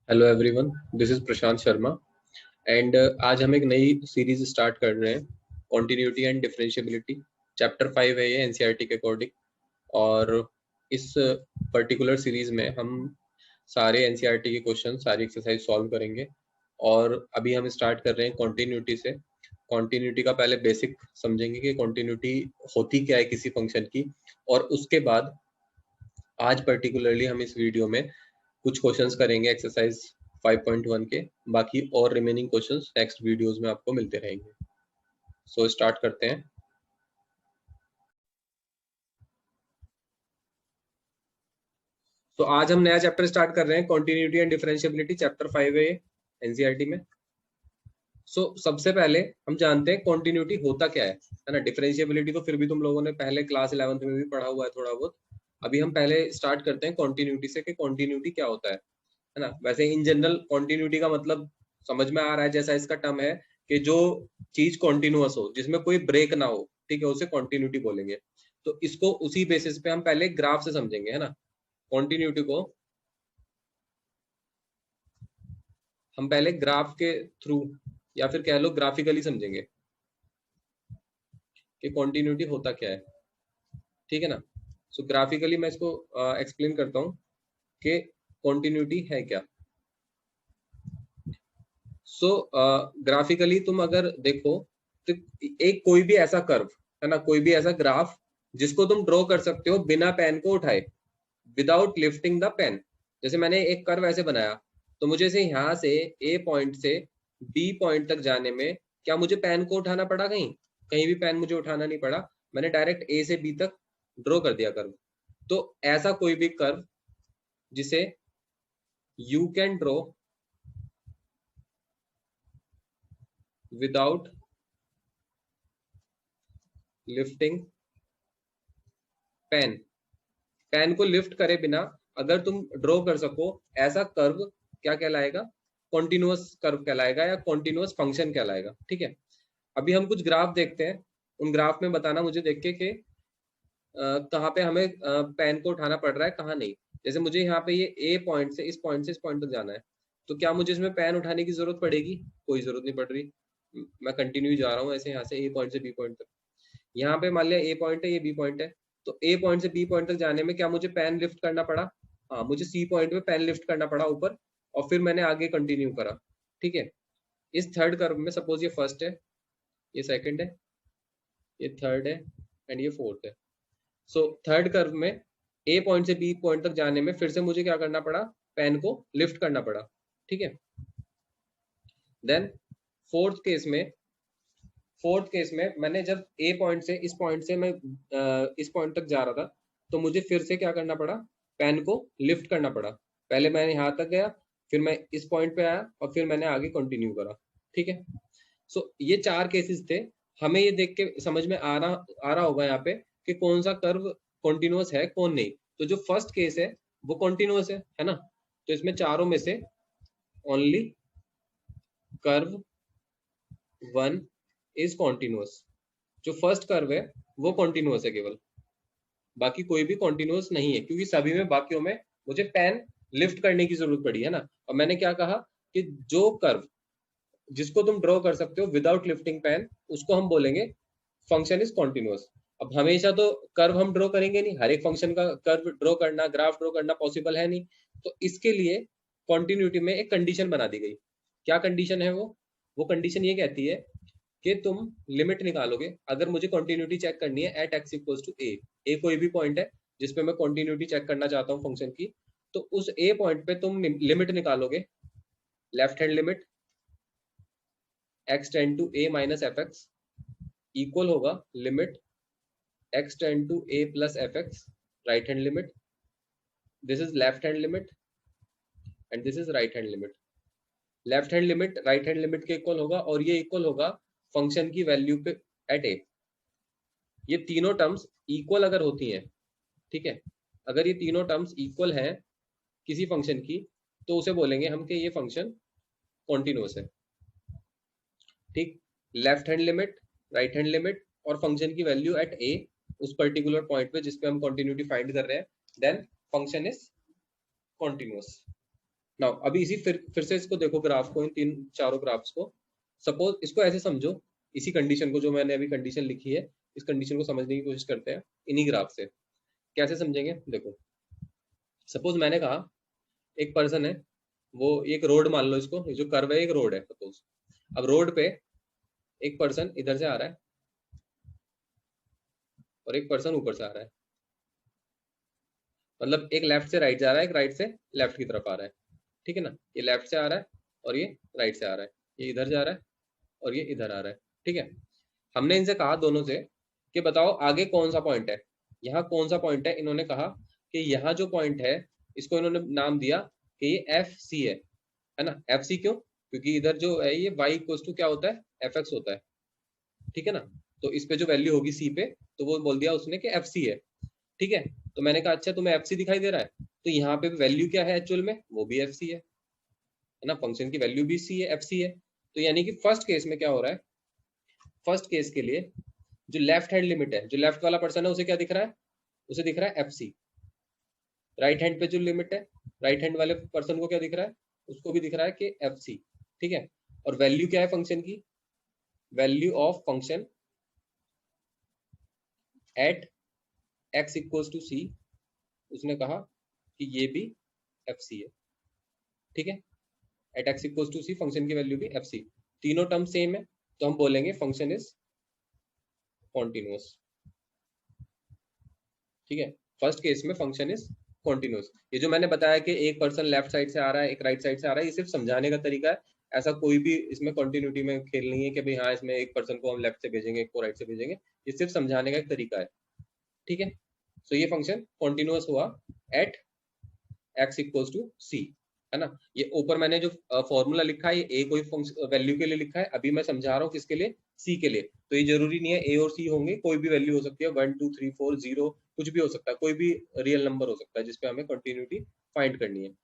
Hello everyone, this is Prashant Sharma and आज हम एक नई सीरीज स्टार्ट कर रहे हैं। कॉन्टिन्यूटी एंड डिफरेंशिएबिलिटी चैप्टर 5 है ये एनसीईआरटी के अकॉर्डिंग। और इस पर्टिकुलर सीरीज में हम सारे एनसीईआरटी के क्वेश्चन, सारी एक्सरसाइज सॉल्व करेंगे। और अभी हम स्टार्ट कर रहे हैं कॉन्टिन्यूटी से। कॉन्टिन्यूटी का पहले बेसिक समझेंगे कि कॉन्टिन्यूटी होती क्या है किसी फंक्शन की, और उसके बाद आज पर्टिकुलरली हम इस वीडियो में कुछ क्वेश्चंस करेंगे एक्सरसाइज 5.1 के। बाकी और रिमेनिंग क्वेश्चंस नेक्स्ट वीडियोस में आपको मिलते रहेंगे। सो स्टार्ट करते हैं। तो आज हम नया चैप्टर स्टार्ट कर रहे हैं, कॉन्टिन्यूटी एंड डिफरेंशिएबिलिटी चैप्टर 5 है एनसीईआरटी में। सबसे पहले हम जानते हैं कॉन्टिन्यूटी होता क्या है ना। डिफरेंशिएबिलिटी तो फिर भी तुम लोगों ने पहले क्लास 11th में भी पढ़ा हुआ है थोड़ा बहुत। अभी हम पहले स्टार्ट करते हैं कॉन्टिन्यूटी से कि कॉन्टिन्यूटी क्या होता है ना। वैसे इन जनरल कॉन्टिन्यूटी का मतलब समझ में आ रहा है, जैसा इसका टर्म है कि जो चीज कॉन्टिन्यूअस हो, जिसमें कोई ब्रेक ना हो, ठीक है, उसे कॉन्टिन्यूटी बोलेंगे। तो इसको उसी बेसिस पे हम पहले ग्राफ से समझेंगे, है ना। कॉन्टिन्यूटी को हम पहले ग्राफ के थ्रू या फिर कह लो ग्राफिकली समझेंगे कि कॉन्टिन्यूटी होता क्या है, ठीक है ना। ग्राफिकली मैं इसको एक्सप्लेन करता हूँ कि कॉन्टिन्यूटी है क्या। ग्राफिकली तुम अगर देखो तो एक कोई भी ऐसा कर्व, है ना, कोई भी ऐसा ग्राफ जिसको तुम ड्रॉ कर सकते हो बिना पेन को उठाए, विदाउट लिफ्टिंग द पेन। जैसे मैंने एक कर्व ऐसे बनाया, तो मुझे से यहाँ से ए पॉइंट से बी पॉइंट तक जाने में क्या मुझे पेन को उठाना पड़ा? कहीं कहीं भी पेन मुझे उठाना नहीं पड़ा। मैंने डायरेक्ट ए से बी तक ड्रॉ कर दिया कर्व। तो ऐसा कोई भी कर्व जिसे you can draw without lifting pen, pen को लिफ्ट करे बिना अगर तुम ड्रॉ कर सको, ऐसा कर्व क्या कहलाएगा? कॉन्टिन्यूअस कर्व कहलाएगा या कॉन्टिन्यूअस फंक्शन कहलाएगा, ठीक है। अभी हम कुछ ग्राफ देखते हैं, उन ग्राफ में बताना मुझे देख के कि कहाँ पे हमें पेन को उठाना पड़ रहा है, कहाँ नहीं। जैसे मुझे यहाँ पे ये ए पॉइंट से इस पॉइंट से इस पॉइंट तक जाना है, तो क्या मुझे इसमें पेन उठाने की जरूरत पड़ेगी? कोई जरूरत नहीं पड़ रही। मैं कंटिन्यू जा रहा हूँ ऐसे यहाँ से ए पॉइंट से बी पॉइंट तक। यहाँ पे मान लिया ए पॉइंट है, ये बी पॉइंट है। तो ए पॉइंट से बी पॉइंट तक जाने में क्या मुझे पेन लिफ्ट करना पड़ा? हाँ, मुझे सी पॉइंट पे पेन लिफ्ट करना पड़ा ऊपर, और फिर मैंने आगे कंटिन्यू करा, ठीक है। इस थर्ड कर्व में सपोज ये फर्स्ट है, ये सेकंड है, ये थर्ड है एंड ये फोर्थ है। थर्ड कर्व में ए पॉइंट से बी पॉइंट तक जाने में फिर से मुझे क्या करना पड़ा? पेन को लिफ्ट करना पड़ा, ठीक है। देन फोर्थ केस में मैंने जब ए पॉइंट से इस पॉइंट से मैं इस पॉइंट तक जा रहा था, तो मुझे फिर से क्या करना पड़ा? पेन को लिफ्ट करना पड़ा। पहले मैंने यहाँ तक गया, फिर मैं इस पॉइंट पे आया, और फिर मैंने आगे कंटिन्यू करा, ठीक है। ये चार केसेस थे। हमें ये देख के समझ में आ रहा होगा यहाँ पे कि कौन सा कर्व कॉन्टिन्यूअस है, कौन नहीं। तो जो फर्स्ट केस है वो कॉन्टिन्यूअस है ना। तो इसमें चारों में से ओनली कर्व 1 इज कॉन्टिन्यूअस। जो फर्स्ट कर्व है वो कॉन्टिन्यूअस है केवल, बाकी कोई भी कॉन्टिन्यूअस नहीं है, क्योंकि सभी में बाकियों में मुझे पेन लिफ्ट करने की जरूरत पड़ी, है ना। और मैंने क्या कहा कि जो कर्व जिसको तुम ड्रॉ कर सकते हो विदाउट लिफ्टिंग पेन, उसको हम बोलेंगे फंक्शन इज कॉन्टिन्यूअस। अब हमेशा तो कर्व हम ड्रॉ करेंगे नहीं, हर एक फंक्शन का कर्व ड्रॉ करना, ग्राफ ड्रॉ करना पॉसिबल है नहीं। तो इसके लिए कॉन्टिन्यूटी में एक कंडीशन बना दी गई। क्या कंडीशन है वो कंडीशन ये कहती है कि तुम लिमिट निकालोगे। अगर मुझे कंटिन्यूटी चेक करनी है एट एक्स इक्वल्स टू ए, ए कोई भी पॉइंट है जिसपे मैं कंटिन्यूटी चेक करना चाहता हूँ फंक्शन की, तो उस ए पॉइंट पे तुम लिमिट निकालोगे। Left hand limit x tend to a minus f x equal होगा limit x tend to a plus f x, right hand limit. This is left hand limit and this is right hand limit. Left hand limit right hand limit के equal होगा, और ये equal होगा function की value पे eight ए। ये तीनों terms equal अगर होती हैं, ठीक है, अगर ये तीनों टर्म्स इक्वल हैं किसी फंक्शन की, तो उसे बोलेंगे हम कि ये फंक्शन कॉन्टिन्यूअस है, ठीक। Left hand limit, right hand limit और फंक्शन की वैल्यू एट ए, उस पर्टिकुलर पॉइंट पे जिसपे हम कॉन्टिन्यूटी फाइंड कर रहे हैं, then function is continuous. Now अभी इसी फिर से इसको देखो ग्राफ को, इन तीन चारों ग्राफ्स को। सपोज इसको ऐसे समझो, इसी कंडीशन को जो मैंने अभी कंडीशन लिखी है, इस कंडीशन को समझने की कोशिश करते हैं इन्हीं ग्राफ से। कैसे समझेंगे देखो, सपोज मैंने कहा एक पर्सन है, वो एक रोड मान लो, इसको ये जो कर्व है एक रोड है सपोज। अब रोड पे एक पर्सन इधर से आ रहा है और एक पर्सन ऊपर से आ रहा है, मतलब एक लेफ्ट से राइट जा रहा है, एक राइट से लेफ्ट की तरफ आ रहा है, ठीक है ना। ये लेफ्ट से आ रहा है और ये राइट से आ रहा है, ये इधर जा रहा है और ये इधर आ रहा है, ठीक है। हमने इनसे कहा दोनों से कि बताओ आगे कौन सा पॉइंट है, यहाँ कौन सा पॉइंट है। इन्होंने कहा कि यहाँ जो पॉइंट है इसको इन्होंने नाम दिया कि ये एफ सी है ना। एफ सी क्यों? क्योंकि इधर जो है ये y इक्वल्स टू क्या होता है, एफ एक्स होता है, ठीक है ना। तो इस पे जो वैल्यू होगी सी पे, तो वो बोल दिया उसने कि एफ सी है, ठीक है। तो मैंने कहा अच्छा तुम्हें एफ सी दिखाई दे रहा है, तो यहाँ पे वैल्यू क्या है एक्चुअल में, वो भी एफ सी है ना। फंक्शन की वैल्यू भी सी है, एफ सी है। तो यानी कि फर्स्ट केस में क्या हो रहा है, फर्स्ट केस के लिए जो लेफ्ट हैंड लिमिट है, जो लेफ्ट वाला पर्सन है उसे क्या दिख रहा है, उसे दिख रहा है एफ सी। राइट हैंड पे जो लिमिट है, राइट हैंड वाले पर्सन को क्या दिख रहा है, उसको भी दिख रहा है कि एफ सी, ठीक है। और वैल्यू क्या है फंक्शन की, value of function at x equals to c, उसने कहा कि ये भी एफ सी है, ठीक है। At x equals to c function की वैल्यू भी एफ सी, तीनों टर्म सेम है, तो हम बोलेंगे फंक्शन इज कॉन्टिन्यूअस, ठीक है। फर्स्ट केस में फंक्शन इज कॉन्टिन्यूअस। ये जो मैंने बताया कि एक पर्सन लेफ्ट साइड से आ रहा है, एक राइट साइड से आ रहा है, ये सिर्फ समझाने का तरीका है। ऐसा कोई भी इसमें कॉन्टिन्यूटी में खेल नहीं है कि भाई हाँ इसमें एक पर्सन को हम लेफ्ट से भेजेंगे, एक को राइट से भेजेंगे। ये सिर्फ समझाने का एक तरीका है, ठीक है। सो ये फंक्शन कॉन्टिन्यूअस हुआ एट एक्स इक्वल्स टू सी, है ना। ये ऊपर मैंने जो फॉर्मूला लिखा है, ये ए कोई वैल्यू के लिए लिखा है, अभी मैं समझा रहा हूँ किसके लिए, सी के लिए। तो ये जरूरी नहीं है ए और सी होंगे, कोई भी वैल्यू हो सकती है, 1 2 3 4 0 कुछ भी हो सकता है, कोई भी रियल नंबर हो सकता है जिसपे हमें कंटिन्यूटी फाइंड करनी है।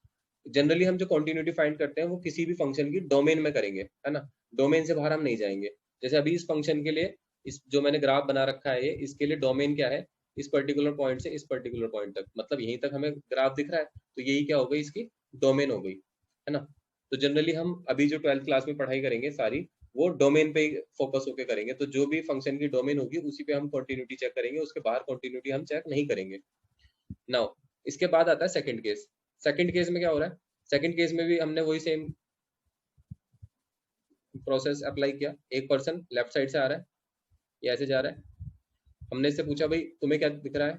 जनरली हम जो कंटिन्यूटी फाइंड करते हैं वो किसी भी फंक्शन की डोमेन में करेंगे, है ना। डोमेन से बाहर हम नहीं जाएंगे। जैसे अभी इस फंक्शन के लिए, इस जो मैंने ग्राफ बना रखा है, ये इसके लिए डोमेन क्या है, इस पर्टिकुलर पॉइंट से इस पर्टिकुलर पॉइंट तक, मतलब यहीं तक हमें ग्राफ दिख रहा है, तो यही क्या हो गई, इसकी डोमेन हो गई, है ना। तो जनरली हम अभी जो 12th क्लास में पढ़ाई करेंगे सारी, वो डोमेन पे फोकस होकर करेंगे। तो जो भी फंक्शन की डोमेन होगी उसी पे हम कंटिन्यूटी चेक करेंगे, उसके बाहर कंटिन्यूटी हम चेक नहीं करेंगे। नाउ इसके बाद आता है सेकंड केस। सेकंड केस में क्या हो रहा है, सेकंड केस में भी हमने वही सेम प्रोसेस अप्लाई किया। एक पर्सन लेफ्ट साइड से आ रहा है, ये ऐसे जा रहा है, हमने इससे पूछा भाई तुम्हें क्या दिख रहा है,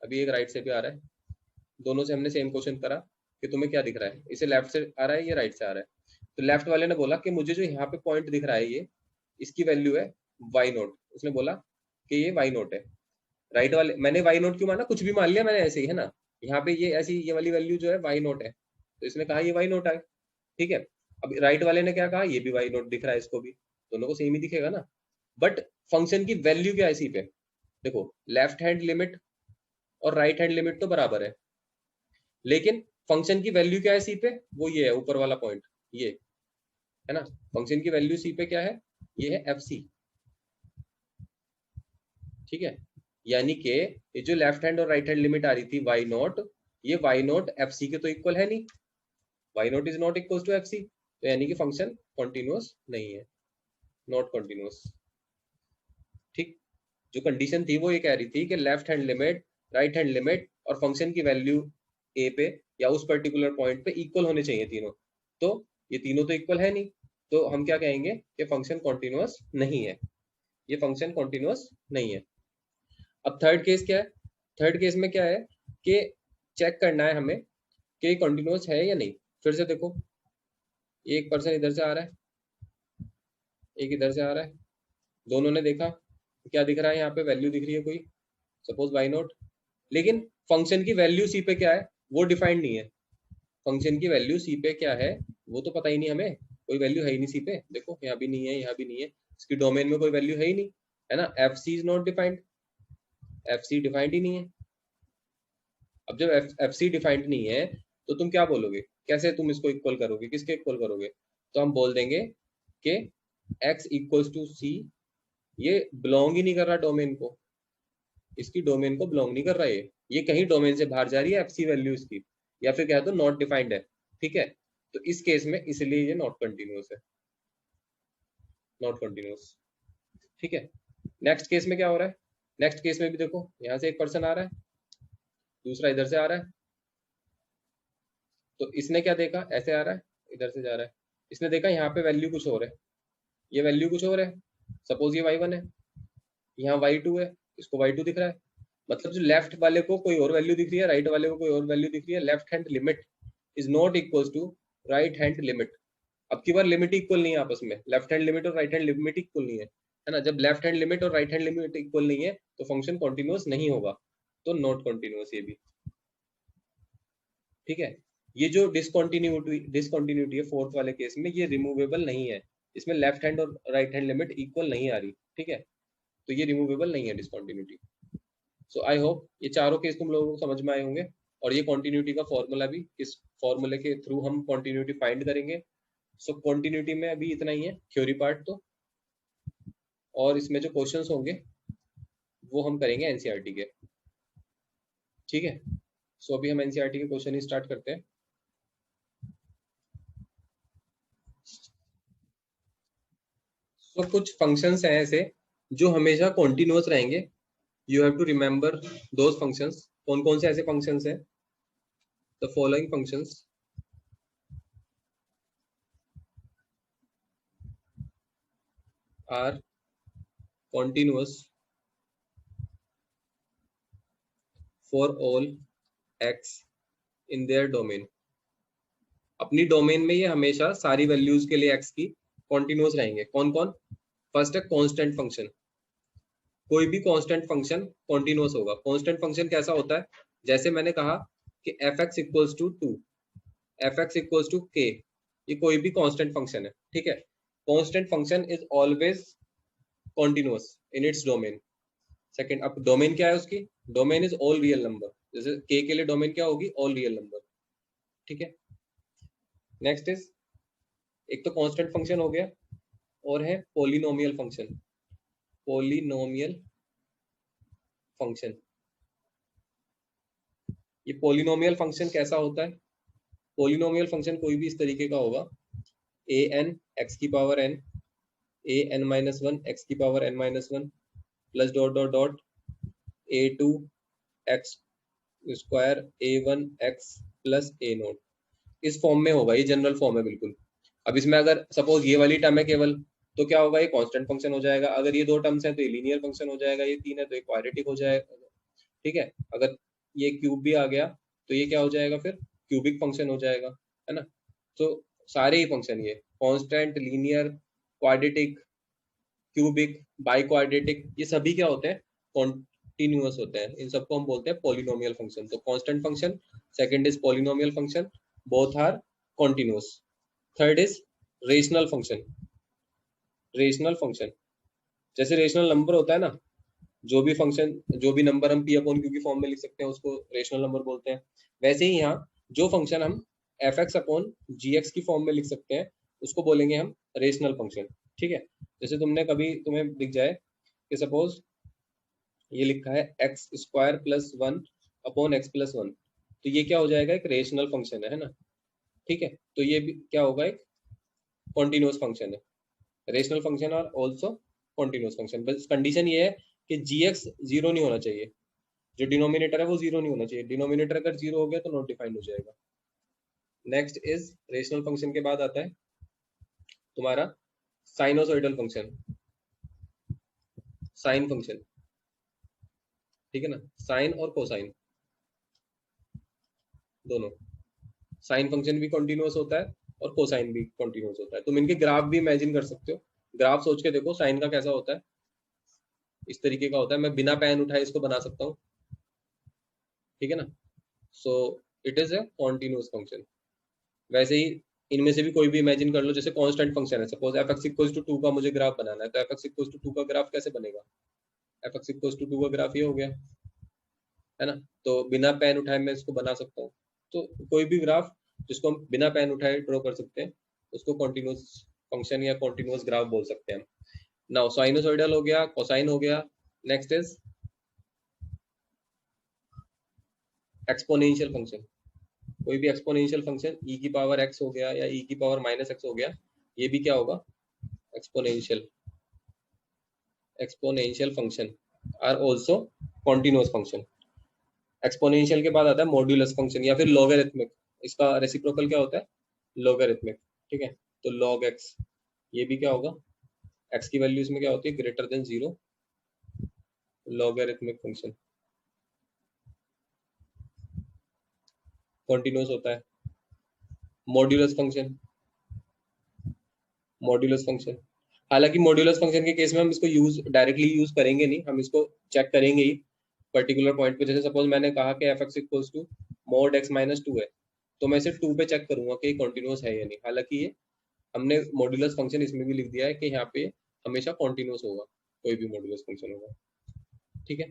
अभी एक राइट से भी आ रहा है, दोनों से हमने सेम क्वेश्चन करा कि तुम्हें क्या दिख रहा है, इसे लेफ्ट से आ रहा है, ये राइट से आ रहा है। तो लेफ्ट वाले ने बोला कि मुझे जो यहाँ पे पॉइंट दिख रहा है, ये इसकी वैल्यू है वाई नोट, उसने बोला कि ये वाई नोट है। राइट वाले, मैंने वाई नोट क्यों माना, कुछ भी मान लिया मैंने ऐसे ही, है ना। यहाँ पे ये ऐसी ये वाली वैल्यू जो है वाई नोट है, तो इसने कहा ये वाई नोट है, ठीक है। अब राइट वाले ने क्या कहा, ये भी वाई नोट दिख रहा है, इसको भी, दोनों को सेम ही दिखेगा ना। बट फंक्शन की वैल्यू क्या है इसी पे, देखो लेफ्ट हैंड लिमिट और राइट हैंड लिमिट तो बराबर है, लेकिन फंक्शन की वैल्यू क्या है सी पे, वो ये है ऊपर वाला पॉइंट, ये है ना। फंक्शन की वैल्यू सी पे क्या है, ये है एफ सी, ठीक है। यानी कि ये जो लेफ्ट हैंड और राइट हैंड लिमिट आ रही थी वाई नॉट, ये वाई नॉट एफ सी के तो इक्वल है नहीं, y naught is not equal to f c, तो यानी कि फंक्शन कॉन्टिन्यूअस नहीं है, नॉट कॉन्टिन्यूअस, ठीक। जो कंडीशन थी वो ये कह रही थी कि left hand limit, right hand limit और फंक्शन की वैल्यू ए पे या उस पर्टिकुलर पॉइंट पे इक्वल होने चाहिए तीनों, तो ये तीनों तो इक्वल है नहीं, तो हम क्या कहेंगे कि फंक्शन कॉन्टिन्यूअस नहीं है, ये फंक्शन कॉन्टिन्यूअस नहीं है। अब थर्ड केस क्या है, थर्ड केस में क्या है कि चेक करना है हमें कि ये कॉन्टिन्यूअस है या नहीं। फिर से देखो, एक पर्सन इधर से आ रहा है, एक इधर से आ रहा है, दोनों ने देखा क्या दिख रहा है, यहाँ पे वैल्यू दिख रही है कोई, सपोज वाई नॉट, लेकिन फंक्शन की वैल्यू सी पे क्या है वो डिफाइंड नहीं है। फंक्शन की वैल्यू सी पे क्या है वो तो पता ही नहीं हमें, कोई वैल्यू है ही नहीं सी पे, देखो यहाँ भी नहीं है, यहाँ भी नहीं है, इसकी डोमेन में कोई वैल्यू है ही नहीं, है ना। F c is not defined, f c defined ही नहीं है। अब जब एफ सी डिफाइंड नहीं है तो तुम क्या बोलोगे, कैसे तुम इसको इक्वल करोगे, किसके इक्वल करोगे, तो हम बोल देंगे कि एक्स इक्वल्स टू सी, ये बिलोंग ही नहीं कर रहा डोमेन को, इसकी डोमेन को बिलोंग नहीं कर रहा है, ये कहीं डोमेन से बाहर जा रही है एफ सी वैल्यू इसकी, या फिर कह दो नॉट डिफाइंड है। ठीक है, तो इस केस में इसलिए ये नॉट कंटिन्यूअस है, नॉट कंटिन्यूअस। ठीक है, नेक्स्ट केस में क्या हो रहा है, नेक्स्ट केस में भी देखो यहाँ से एक पर्सन आ रहा है, दूसरा इधर से आ रहा है, तो इसने क्या देखा, ऐसे आ रहा है, इधर से जा रहा है, इसने देखा यहाँ पे वैल्यू कुछ और है, ये वैल्यू कुछ और है, सपोज ये y1 है, यहाँ y2 है, इसको y2 दिख रहा है, मतलब जो लेफ्ट वाले को कोई और वैल्यू दिख रही है, राइट वाले को कोई और वैल्यू दिख रही है, left hand limit is not equal to right hand limit. अब की बार लिमिट इक्वल नहीं है आपस में, लेफ्ट हैंड लिमिट और राइट हैंड लिमिट इक्वल नहीं है ना, जब लेफ्ट हैंड लिमिट और राइट हैंड लिमिट इक्वल नहीं है तो फंक्शन कॉन्टिन्यूअस नहीं होगा, तो नॉट कॉन्टिन्यूअस ये भी। ठीक है, ये जो डिसकॉन्टिन्यूटी है फोर्थ वाले केस में, ये रिमूवेबल नहीं है, इसमें लेफ्ट हैंड और राइट हैंड लिमिट इक्वल नहीं आ रही। ठीक है, तो ये रिमूवेबल नहीं है डिसकॉन्टिन्यूटी। सो आई होप ये चारों केस तुम लोगों को समझ में आए होंगे, और ये कॉन्टिन्यूटी का फॉर्मूला भी, इस फॉर्मूले के थ्रू हम कॉन्टिन्यूटी फाइंड करेंगे। सो कॉन्टिन्यूटी में अभी इतना ही है थ्योरी पार्ट तो, और इसमें जो क्वेश्चंस होंगे वो हम करेंगे एनसीईआरटी के। ठीक है, सो अभी हम एनसीईआरटी के क्वेश्चन ही स्टार्ट करते हैं। सो कुछ फंक्शंस हैं ऐसे जो हमेशा कॉन्टिन्यूअस रहेंगे, you have to remember those functions. कौन कौन से ऐसे फंक्शंस हैं, the following functions are continuous for all x in their domain। अपनी डोमेन में ये हमेशा सारी वैल्यूज के लिए x की कॉन्टिन्यूअस रहेंगे। कौन कौन, फर्स्ट है कांस्टेंट फंक्शन, कोई भी कांस्टेंट फंक्शन कॉन्टिन्यूअस होगा। कांस्टेंट फंक्शन कैसा होता है, जैसे मैंने कहा कि f(x) equals to 2, f(x) equals to k, ये कोई भी कांस्टेंट फंक्शन है। ठीक है, constant function is always continuous in its domain. Second, अब डोमेन क्या है उसकी, domain is all real number, जैसे k के लिए डोमेन क्या होगी, ऑल रियल नंबर। ठीक है, नेक्स्ट इज, एक तो कांस्टेंट फंक्शन हो गया, और है पॉलिनोमियल फंक्शन। पॉलिनोमियल फंक्शन, ये पॉलिनोमियल फंक्शन कैसा होता है, पॉलिनोमियल फंक्शन कोई भी इस तरीके का होगा, ए एन एक्स की power n, a n minus one x की power n minus one, plus dot dot dot a two x square a one x plus a naught, इस फॉर्म में होगा, ये जनरल फॉर्म है बिल्कुल। अब इसमें अगर सपोज ये वाली टर्म है केवल, तो क्या होगा, ये कांस्टेंट फंक्शन हो जाएगा। अगर ये दो टर्म्स हैं तो ये लीनियर फंक्शन हो जाएगा, ये तीन है तो ये क्वाड्रेटिक हो जाएगा। ठीक है, अगर ये क्यूब भी आ गया तो ये क्या हो जाएगा, फिर क्यूबिक फंक्शन हो जाएगा, है ना। तो सारे ही फंक्शन ये constant, linear, quadratic, cubic, by quadratic, ये सभी क्या होते हैं, कॉन्टिन्यूअस होते हैं। इन सबको हम बोलते हैं पॉलिनोमियल फंक्शन। तो constant function, second is polynomial function, both are continuous. Third is rational function. Rational function, जैसे रेशनल नंबर होता है ना, जो भी फंक्शन, जो भी नंबर हम पी अपॉन क्यू की फॉर्म में लिख सकते हैं उसको रेशनल नंबर बोलते हैं। वैसे ही यहाँ जो फंक्शन हम एफ एक्स अपॉन जी एक्स की फॉर्म में लिख सकते हैं उसको बोलेंगे हम रेशनल फंक्शन। ठीक है, जैसे तुमने कभी, तुम्हें दिख जाए कि सपोज ये लिखा है x square plus one upon x plus one, तो ये क्या हो जाएगा, एक रेशनल फंक्शन है ना। ठीक है, तो ये भी क्या होगा, एक कॉन्टिन्यूअस फंक्शन है। रेशनल फंक्शन और ऑल्सो कॉन्टिन्यूअस फंक्शन, बस कंडीशन ये है कि जी एक्स जीरो नहीं होना चाहिए, जो डिनोमिनेटर है वो जीरो नहीं होना चाहिए, डिनोमिनेटर अगर जीरो हो गया तो नॉट डिफाइंड हो जाएगा। नेक्स्ट इज रेशनल फंक्शन के बाद आता है तुम्हारा साइनोसॉइडल फंक्शन, साइन फंक्शन। ठीक है ना, साइन और कोसाइन दोनों, साइन फंक्शन भी कॉन्टिन्यूअस होता है और कोसाइन भी कॉन्टिन्यूअस होता है। तुम इनके ग्राफ भी इमेजिन कर सकते हो, ग्राफ सोच के देखो साइन का कैसा होता है, इस तरीके का होता है, मैं बिना पेन उठाए इसको बना सकता हूँ। ठीक है ना, सो it is a continuous function. वैसे ही इनमें से भी कोई भी इमेजिन कर लो, जैसे कांस्टेंट फंक्शन है, suppose f x equals to 2 का मुझे ग्राफ बनाना है, तो एफ एक्स इक्वल्स टू 2 का ग्राफ कैसे बनेगा, एफ एक्स इक्वल्स टू 2 का ग्राफ ये हो गया, है ना। तो बिना पेन उठाए मैं इसको बना सकता हूँ। तो कोई भी ग्राफ जिसको हम बिना पेन उठाए ड्रॉ कर सकते हैं उसको कॉन्टिन्यूअस फंक्शन या कॉन्टिन्यूअस ग्राफ बोल सकते हैं। नाउ साइनोसॉइडल हो गया, कोसाइन हो गया, नेक्स्ट इज एक्सपोनेंशियल फंक्शन। कोई भी एक्सपोनेंशियल फंक्शन e की पावर x हो गया या e की पावर -x हो गया, ये भी क्या होगा, exponential function are also continuous function. Exponential के बाद आता है मॉड्यूलस फंक्शन या फिर लॉगरिथमिक। इसका रेसिप्रोकल क्या होता है, लॉगरिथमिक, ठीक है। तो log x, ये भी क्या होगा, x की वैल्यू इसमें क्या होती है, greater than 0, logarithmic function continuous होता है। मॉड्यूलस फंक्शन, मॉड्यूलस फंक्शन, हालांकि मॉड्यूलस फंक्शन के केस में हम इसको डायरेक्टली यूज करेंगे नहीं, हम इसको चेक करेंगे ही पर्टिकुलर पॉइंट पे। जैसे सपोज मैंने कहा कि f x equals to mod x minus 2 है, तो मैं सिर्फ 2 पे चेक करूंगा कि कॉन्टिन्यूअस है या नहीं। हालांकि ये हमने मॉड्यूलस फंक्शन इसमें भी लिख दिया है कि यहाँ पे हमेशा कॉन्टिन्यूअस होगा, कोई भी मॉड्यूलस फंक्शन होगा, ठीक है।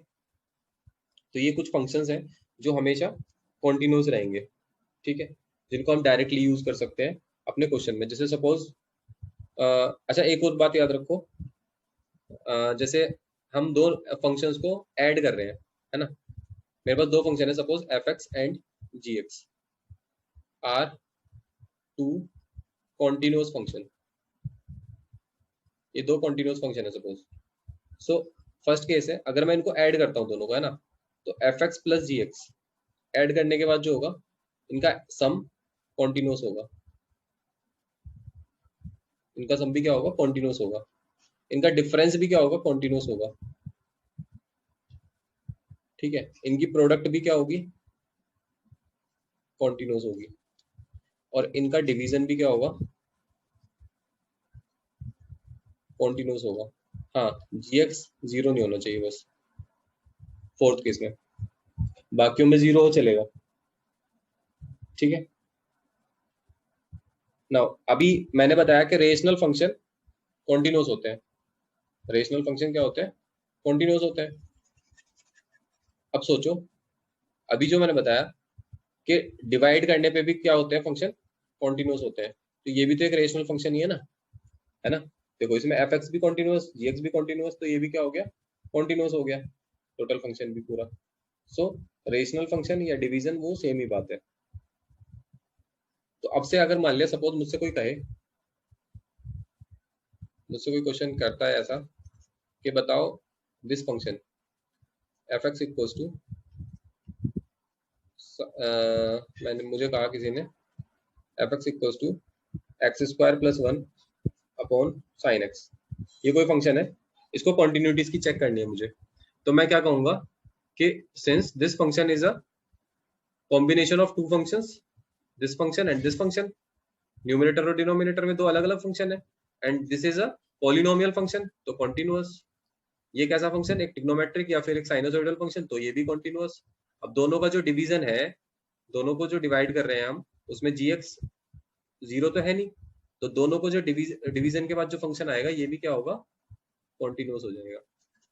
तो ये कुछ फंक्शंस हैं जो हमेशा कॉन्टिन्यूअस रहेंगे, ठीक है, जिनको हम डायरेक्टली यूज कर सकते हैं अपने क्वेश्चन में। जैसे सपोज अच्छा एक और बात याद रखो, जैसे हम दो फंक्शंस को ऐड कर रहे हैं, है ना, मेरे पास दो फंक्शन है, suppose f x and g x are two continuous function, ये दो कॉन्टिन्यूअस फंक्शन है सपोज। सो फर्स्ट केस है, अगर मैं इनको ऐड करता हूँ दोनों को, है ना, तो एफ एक्स प्लस जी एक्स ऐड करने के बाद जो होगा, इनका सम कॉन्टिन्यूअस होगा, इनका सम भी क्या होगा, कॉन्टिन्यूअस होगा, इनका डिफरेंस भी क्या होगा, कॉन्टिन्यूअस होगा, ठीक है। इनकी प्रोडक्ट भी क्या होगी, कॉन्टिन्यूअस होगी, और इनका डिवीजन भी क्या होगा, कॉन्टिन्यूअस होगा। हाँ, जी एक्स 0 नहीं होना चाहिए बस फोर्थ केस में, बाकियों में 0 हो चलेगा, ठीक है। नाउ अभी मैंने बताया कि रेशनल फंक्शन कॉन्टिन्यूअस होते हैं, रेशनल फंक्शन क्या होते हैं, कॉन्टिन्यूअस होते हैं। अब सोचो, अभी जो मैंने बताया कि डिवाइड करने पे भी क्या होते हैं फंक्शन, कॉन्टिन्यूअस होते हैं, तो ये भी तो एक रेशनल फंक्शन ही है ना, है ना। देखो इसमें एफ एक्स भी कॉन्टिन्यूअस, जी एक्स भी कॉन्टिन्यूअस, तो ये भी क्या हो गया, कॉन्टिन्यूअस हो गया, टोटल फंक्शन भी पूरा। सो रेशनल फंक्शन या डिवीजन वो सेम ही बात है। तो अब से अगर मान लिया सपोज मुझसे कोई कहे, मुझसे कोई क्वेश्चन करता है ऐसा कि बताओ this function f x equals to, मुझे कहा किसी ने f x equals to x square plus 1 upon sine x, ये कोई फंक्शन है, इसको कॉन्टिन्यूटीज की चेक करनी है मुझे। तो मैं क्या कहूंगा कि since this function is a combination of two functions, this function and this function, numerator और डिनोमिनेटर में दो अलग अलग फंक्शन है, and this is a polynomial function, तो कॉन्टिन्यूअस। ये कैसा फंक्शन, एक ट्रिग्नोमेट्रिक या फिर एक साइनोसॉइडल फंक्शन, तो ये भी कॉन्टिन्यूअस। अब दोनों का जो डिवीजन है, दोनों को जो डिवाइड कर रहे हैं हम, उसमें जी एक्स 0 तो है नहीं, तो दोनों को जो डिवीजन के बाद जो फंक्शन आएगा, ये भी क्या होगा, कॉन्टिन्यूअस हो जाएगा।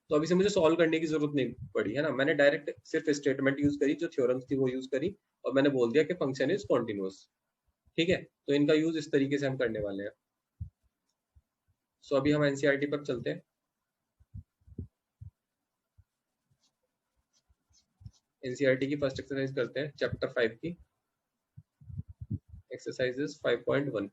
तो अभी से मुझे सॉल्व करने की जरूरत नहीं पड़ी, है ना, मैंने डायरेक्ट सिर्फ स्टेटमेंट यूज करी, जो थ्योरम्स थी वो यूज करी, और मैंने बोल दिया कि फंक्शन इज कॉन्टिन्यूअस, ठीक है। तो इनका यूज इस तरीके से हम करने वाले हैं। सो अभी हम एनसीईआरटी पर चलते हैं। एनसीईआरटी की फर्स्ट एक्सरसाइज करते हैं, चैप्टर 5 की exercises 5.1।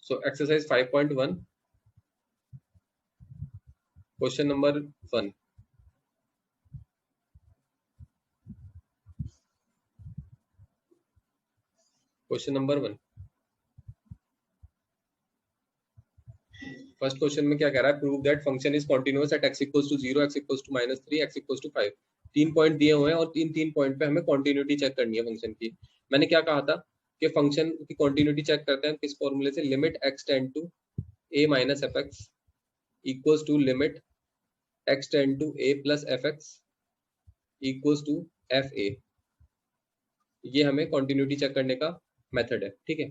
So exercise 5.1, question number 1। Question number 1, first question में क्या कह रहा है, prove that function is continuous at x equals to 0, x equals to -3, x equals to 5। 3 point दिए हुए हैं और तीन पॉइंट पे हमें कॉन्टिन्यूटी चेक करनी है फंक्शन की। मैंने क्या कहा था कि फंक्शन की कॉन्टिन्यूटी चेक करते हैं किस फॉर्मूले से, limit x tend to a minus f x equals to limit x tend to a plus f x equals to f a. ये हमें कॉन्टिन्यूटी चेक करने का मेथड है, ठीक है।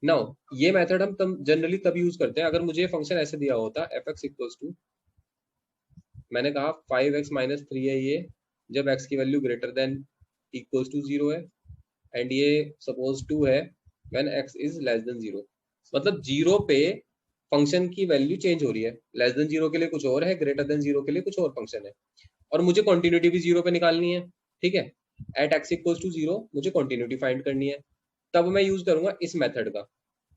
नाउ ये मेथड हम जनरली तब यूज करते हैं अगर मुझे फंक्शन ऐसे दिया होता एफ एक्स इक्वल्स टू, मैंने कहा 5x माइनस 3 है ये, जब x की value greater than equals to 0 है, एंड ये सपोज 2 है when x is less than 0। मतलब 0 पे फंक्शन की वैल्यू चेंज हो रही है, लेस देन 0 के लिए कुछ और है, ग्रेटर देन 0 के लिए कुछ और फंक्शन है, और मुझे कॉन्टिन्यूटी भी 0 पे निकालनी है, ठीक है। एट एक्स इक्वल्स टू 0 मुझे कॉन्टिन्यूटी फाइंड करनी है, तब मैं यूज करूंगा इस मेथड का।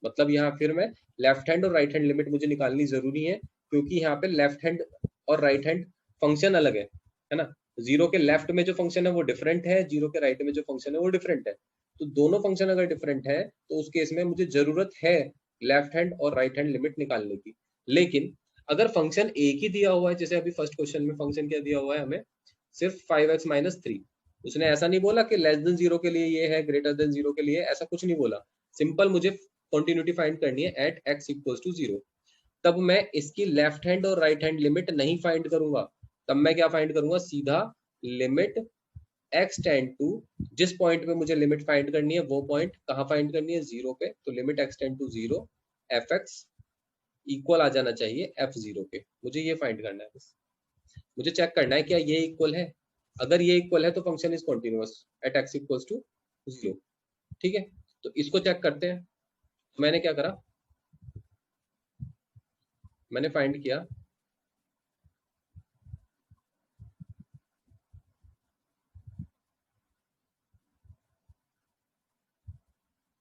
मतलब यहाँ फिर मैं लेफ्ट हैंड और राइट हैंड लिमिट मुझे निकालनी जरूरी है, क्योंकि यहाँ पे लेफ्ट हैंड और राइट हैंड फंक्शन अलग है ना। 0 के लेफ्ट में जो फंक्शन है वो डिफरेंट है, 0 के राइट में जो फंक्शन है वो डिफरेंट है। तो दोनों फंक्शन अगर डिफरेंट है तो उस केस में मुझे जरूरत है लेफ्ट हैंड और राइट हैंड लिमिट निकालने की। लेकिन अगर फंक्शन एक ही दिया हुआ है, जैसे अभी फर्स्ट क्वेश्चन में फंक्शन क्या दिया हुआ है हमें, सिर्फ 5x माइनस 3, उसने ऐसा नहीं बोला कि लेस देन 0 के लिए ये है, ग्रेटर देन 0 के लिए, ऐसा कुछ नहीं बोला। सिंपल मुझे कॉन्टिन्यूटी फाइंड करनी है एट एक्स इक्वल्स टू 0। तब मैं इसकी लेफ्ट हैंड और राइट हैंड लिमिट नहीं फाइंड करूंगा, तब मैं क्या फाइंड करूंगा, सीधा लिमिट x टेंड टू, जिस पॉइंट पे मुझे लिमिट फाइंड करनी है वो पॉइंट कहाँ फाइंड करनी है, 0 पे, तो limit x tend to 0 fx equal आ जाना चाहिए f0 के। मुझे ये फाइंड करना है, बस मुझे चेक करना है क्या ये इक्वल है। अगर ये इक्वल है तो function is continuous at x equals to 0, ठीक है। तो इसको चेक करते हैं। मैंने क्या करा, मैंने फाइंड किया,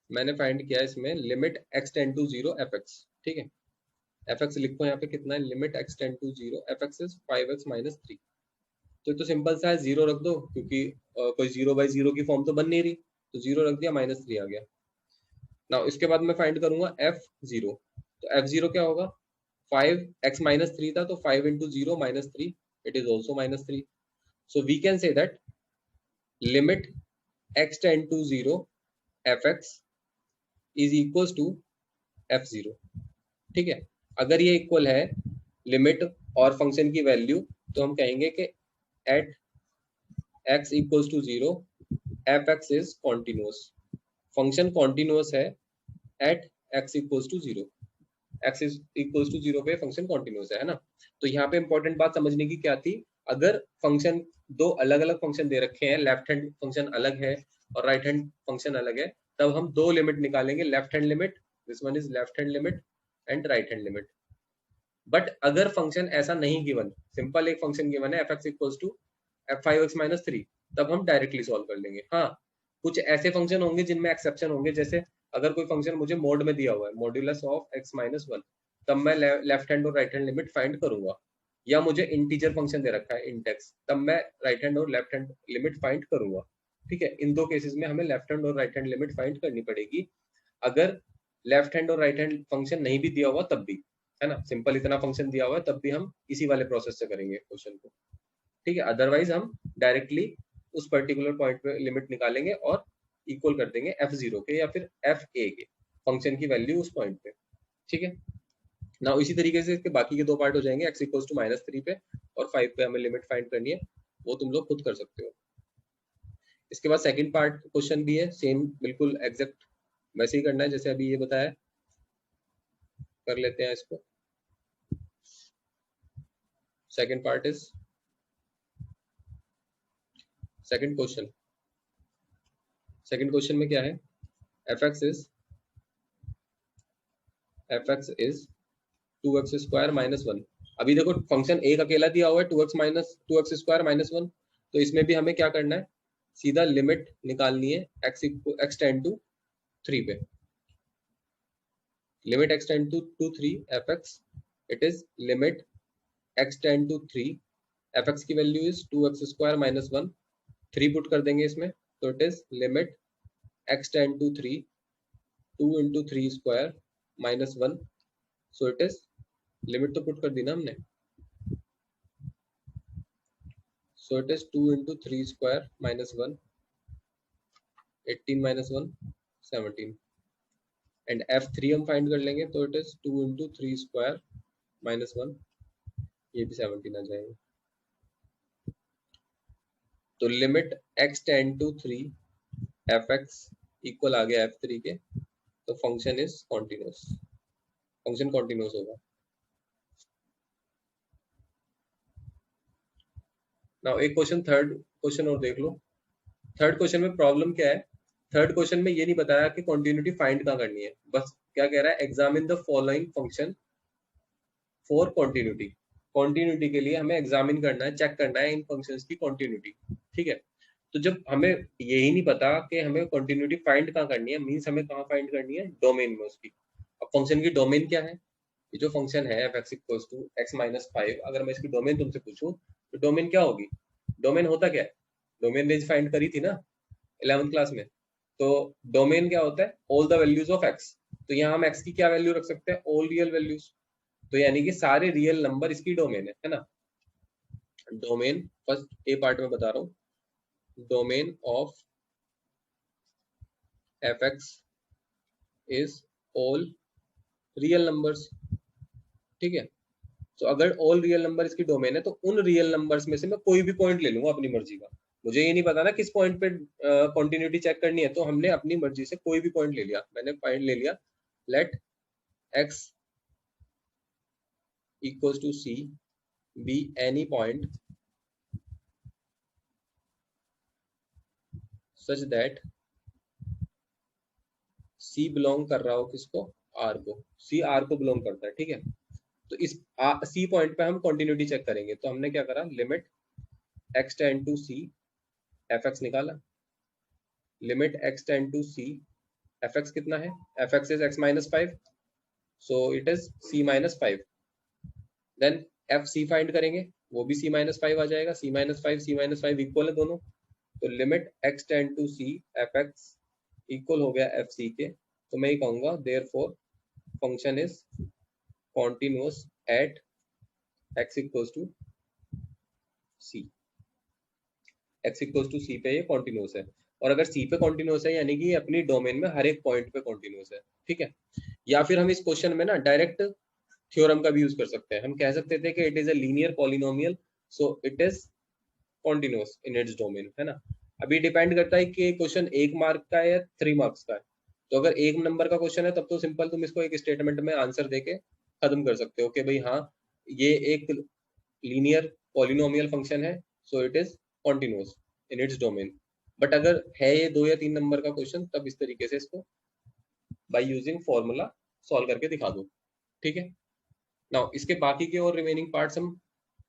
मैंने फाइंड किया इसमें limit x tend to 0 fx, ठीक है। fx लिखो यहाँ पे कितना है, limit x tend to 0 fx is 5x minus 3। तो ये तो सिंपल सा है, 0 रख दो, क्योंकि कोई 0/0 की फॉर्म तो बन नहीं रही, तो 0 रख दिया, -3 आ गया। ना इसके बाद मैं फाइंड करूंगा f0। तो f0 क्या होगा, 5x माइनस 3 था, तो 5 into 0 -3, it is also -3। So we can say that limit x tend to 0 fx is equal to f0, ठीक है। अगर ये इक्वल है लिमिट और फंक्शन की वैल्यू, तो हम कहेंगे कि at x equals to 0 fx is continuous, function continuous है at x equals to 0, x equals to 0 पे फंक्शन कॉन्टिन्यूअस है ना। तो यहाँ पे इंपॉर्टेंट बात समझने की क्या थी, अगर फंक्शन दो अलग अलग फंक्शन दे रखे हैं, लेफ्ट हैंड फंक्शन अलग है और राइट हैंड फंक्शन अलग है, तब हम दो लिमिट निकालेंगे, left hand limit, this one is left hand limit and right hand limit. But अगर फंक्शन ऐसा नहीं गिवन, सिंपल एक फंक्शन गिवन है fx equals to f5x minus 3, तब हम डायरेक्टली सॉल्व कर लेंगे। हाँ, कुछ ऐसे फंक्शन होंगे जिनमें एक्सेप्शन होंगे, जैसे अगर कोई फंक्शन मुझे मोड में दिया हुआ है, मॉड्यूलस ऑफ x माइनस 1, तब मैं लेफ्ट हैंड और राइट हैंड लिमिट फाइंड करूंगा। या मुझे इंटीजर फंक्शन दे रखा है int x, तब मैं राइट हैंड और लेफ्ट हैंड लिमिट फाइंड करूंगा, ठीक है। इन दो केसेस में हमें लेफ्ट हैंड और राइट हैंड लिमिट फाइंड करनी पड़ेगी। अगर लेफ्ट हैंड और राइट हैंड फंक्शन नहीं भी दिया हुआ तब भी, है ना, सिंपल इतना फंक्शन दिया हुआ है तब भी हम इसी वाले प्रोसेस से करेंगे क्वेश्चन को, ठीक है। अदरवाइज हम डायरेक्टली उस पर्टिकुलर पॉइंट पे लिमिट निकालेंगे और इक्वल कर देंगे f0 के या फिर fa के, फंक्शन की वैल्यू उस पॉइंट पे, ठीक है ना। इसी तरीके से इसके बाकी के दो पार्ट हो जाएंगे, x इक्वल्स टू -3 पे और 5 पे हमें लिमिट फाइंड करनी है, वो तुम लोग खुद कर सकते हो। इसके बाद सेकंड पार्ट क्वेश्चन भी है, सेम बिल्कुल एग्जैक्ट वैसे ही करना है जैसे अभी ये बताया। कर लेते हैं इसको। Second part is second question. Second question में क्या है, fx is 2x square minus 1। अभी देखो फंक्शन एक अकेला दिया हुआ है 2x स्क्वायर माइनस 1, तो इसमें भी हमें क्या करना है, सीधा लिमिट निकालनी है x टेंड टू 3 पे। Limit x tend to 3 fx, it is limit x tend to 3, fx की value is 2x square minus 1, 3 put कर देंगे इसमें, तो it is limit x tend to 3, 2 into 3 square minus 1, so it is, limit तो put कर दी ना हमने, so it is 2 into 3 square minus 1, 18 minus 1 17, and f3 हम फाइंड कर लेंगे, तो it is 2 into 3 square minus 1, ये भी 17 आ जाएगा। तो limit x tend to 3 fx equal आ गया f3 के, तो function is continuous, function continuous होगा। नाउ एक क्वेश्चन, थर्ड क्वेश्चन और देख लो। थर्ड क्वेश्चन में प्रॉब्लम क्या है, थर्ड क्वेश्चन में ये नहीं बताया कि कॉन्टिन्यूटी फाइंड कहाँ करनी है, बस क्या कह रहा है, examine the following function for continuity. Continuity के लिए हमें एग्जामिन करना है, चेक करना है इन फंक्शंस की कॉन्टिन्यूटी, ठीक है। तो जब हमें यही नहीं पता कि हमें कॉन्टिन्यूटी फाइंड कहाँ करनी है, मीन्स हमें कहाँ फाइंड करनी है, डोमेन में उसकी। अब फंक्शन की डोमेन क्या है, ये जो फंक्शन है f(x = x - 5), अगर मैं इसकी डोमेन तुमसे पूछूं तो डोमेन क्या होगी? डोमेन होता क्या है? डोमेन रेंज फाइंड करी थी ना 11th क्लास में। तो डोमेन क्या होता है? All the values of x। तो यहाँ हम x की क्या वैल्यू रख सकते हैं? All real values. तो यानी कि सारे रियल नंबर इसकी डोमेन है ना। डोमेन फर्स्ट ए पार्ट में बता रहा हूँ, domain of f(x) is all real numbers, ठीक है। तो अगर ऑल रियल नंबर इसकी डोमेन है तो उन रियल नंबर्स में से मैं कोई भी पॉइंट ले लूंगा अपनी मर्जी का। मुझे ये नहीं पता ना किस पॉइंट पे कॉन्टिन्यूटी चेक करनी है, तो हमने अपनी मर्जी से कोई भी पॉइंट ले लिया। मैंने पॉइंट ले लिया, late x equals to c be any point such that c belong कर रहा हो किसको? r को। c r को बिलोंग करता है, ठीक है। तो इस c पॉइंट पे हम कॉन्टिन्यूटी चेक करेंगे। तो हमने क्या करा, limit x tend to c fx निकाला, limit x tend to c fx कितना है, fx is x - 5, so it is c - 5। Then fc find करेंगे, वो भी c - 5 आ जाएगा। c - 5 c - 5 इक्वल है दोनों। तो limit x tend to c fx equal हो गया fc के। तो मैं ये कहूंगा therefore function is continuous at x equals to c। x equals to c पे ये कॉन्टिन्यूअस है। और अगर c पे कॉन्टिन्यूअस है यानी कि अपनी डोमेन में हर एक पॉइंट पे कॉन्टिन्यूअस है, ठीक है। या फिर हम इस क्वेश्चन में ना डायरेक्ट थ्योरम का भी यूज कर सकते हैं। हम कह सकते थे कि it is a linear polynomial, so it is continuous in its domain, है ना। अभी डिपेंड करता है कि क्वेश्चन 1 मार्क का है या 3 मार्क्स का है। तो अगर 1 नंबर का क्वेश्चन है तब तो सिंपल तुम इसको एक स्टेटमेंट में आंसर देके खत्म कर सकते हो कि भाई हाँ ये एक लीनियर पॉलिनोमियल फंक्शन है, सो it is continuous in its domain. But अगर है ये 2 या 3 नंबर का क्वेश्चन, तब इस तरीके से इसको बाय यूजिंग फॉर्मूला सॉल्व करके दिखा दो, ठीक है। नाउ इसके बाकी के और रिमेनिंग पार्ट्स हम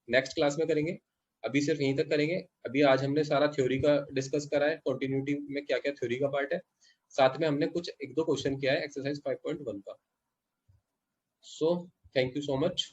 नेक्स्ट क्लास में करेंगे। अभी सिर्फ यहीं तक करेंगे। अभी आज हमने सारा थ्योरी का डिस्कस करा है, कॉन्टिन्यूटी में क्या क्या थ्योरी का पार्ट है। साथ में हमने कुछ 1-2 क्वेश्चन किया है एक्सरसाइज 5.1 का। So thank you so much.